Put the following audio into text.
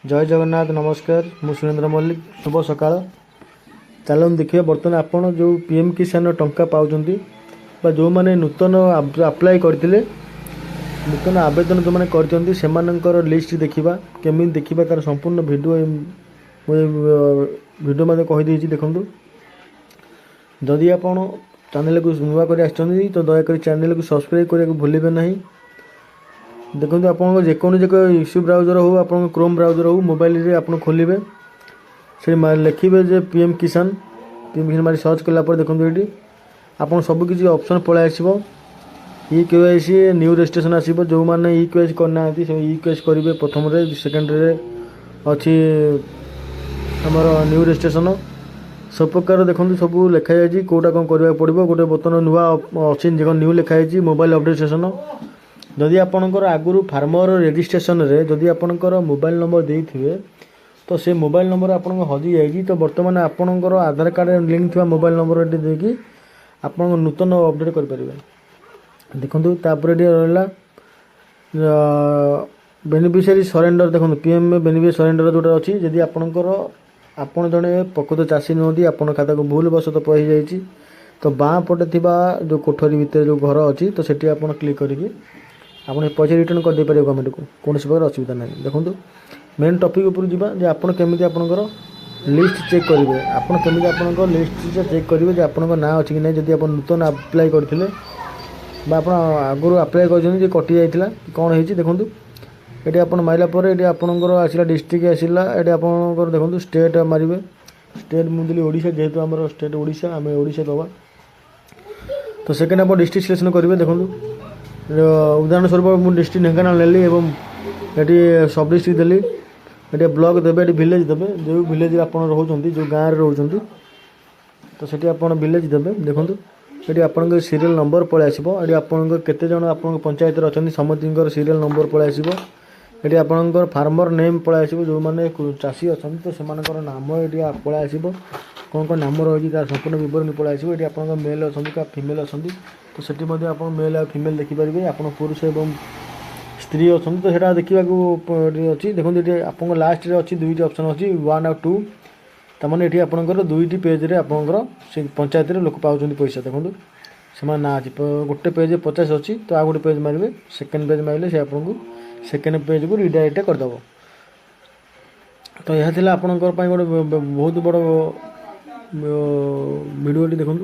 जय जगन्नाथ नमस्कार मु सुरेंद्र मल्लिक शुभ सकाळ चलन देखिए बर्तमान आपण जो पीएम किसान टंका पाउछंती जो माने नूतन अप्लाई करथिले नूतन आवेदन जो माने करछंती सेमानकर लिस्ट देखिबा केमि देखिबा तार संपूर्ण वीडियो माने कहि देछि देखंतु जदि आपण चैनल को नुवा कर आछंती तो दया कर चैनल को सब्सक्राइब करिया को भूलिबे नहीं। देखो आप जेकोसी इश्यू ब्राउजर हो आप क्रोम ब्राउजर हो मोबाइल रे आप खोलिए से लिखे जे पीएम किसान मारी सर्च कलापर देखो ये आप सबकि ऑप्शन पलि आसो ई केवाईसी न्यू रजिस्ट्रेशन आसो जो मैंने ई केवाईसी करना से ई केवाईसी करेंगे प्रथम सेकेंड अच्छी आमर न्यू रजिस्ट्रेशन सब प्रकार देखो सब लिखाई कौटा कौन करने पड़ो गोटे बर्तमान नुआ अच्छी न्यू लिखाई मोबाइल अपडेटेशन जदि आपणकर आगुरी फार्मर रेजिस्ट्रेशन रे जदि आपणकर मोबाइल नंबर देइथिबे तो से मोबाइल नंबर आपन हजि जाइछि तो वर्तमान आपणकर आधार कार्ड लिंक थिबा मोबाइल नंबर एटी देकी आपन नूतन अपडेट कर परिबे। देखंतु तापर एटी रहला बेनिफिशियरी सरेंडर देखंतु पीएम बेनिफिशियरी सरेंडर जोटा अछि जदि आपणकर आपन जने प्रकृत चाषी नदी आपन खाता को भूल बस तो पहि जाइछि तो बाँ पटे थिबा जो कोठरी भितर जो घर अछि तो सेठी आपन क्लिक करिकि आपन पैसा रिटर्न कर दे पारे गवर्नमेंट को कौन प्रकार असुविधा ना। देखो मेन टॉपिक ऊपर जीवा जे आपन केमिति आपनकर लिस्ट चेक करेंगे आपन केमिति आपनकर लिस्ट चेक करेंगे जे आपनकर ना अछि कि नै जदि आपन नूतन अप्लाई करथिले बा आपन आगुरु अप्लाई करछन जे कटि जाइतिला कोन हेछि देखंतु एटी आपन माइला पर एटी आपनकर आसिला डिस्ट्रिक्ट आसिला एटी आपनकर देखंतु स्टेट मारिबे स्टेट मुदिली ओडिशा जेहेतु हमर स्टेट ओडिशा आमे ओडिशा दबा तो सेकेंड आप डिस्ट्रिक्ट सिलेक्शन करेंगे। देखो उदाहरण स्वरूप मुझे डिस्ट्रिक्ट ढेंकानाल नेली एवं ये सब डिस्ट्रिक्ट देली ये ब्लॉक देवे ये विलेज देवे जो विलेज आप रोचंती जो गाँव रोचंती तो सेठी आप विलेज देवे। देखो ये आप सीरियल नंबर पलि आसो ये आपंकर केते जन आप पंचायत अच्छा समस्त सीरियल नंबर पलि आसो ये आपंकर फार्मर नेम पलि आसो जो मैंने चाषी अच्छा तो से नाम ये पलि आसो कौन कौन नाम रही तार संपूर्ण विवरणी पलि आसो ये आप मेल अच्छा क्या फिमेल अच्छा तो सेठी आप मेल आ फिमेल देखिपारे आप पुरुष एवं स्त्री अच्छा तो सेटा देखा अच्छी देखो ये आप लास्ट रे अच्छी दुईटी ऑप्शन अच्छी 1 और 2 तमाने ये आपंकर दुईटी पेज रे आपंकर से पंचायत रे लोक पाउछन पैसा। देखो से ना अच्छी गोटे पेज 50 अच्छी तो आ गोटे पेज मारे सेकेंड पेज मारे से आपको सेकेंड पेज को रिडायरेक्ट करदेव। तो यह आपंकर गोटे बहुत बड़ वीडियो देखो।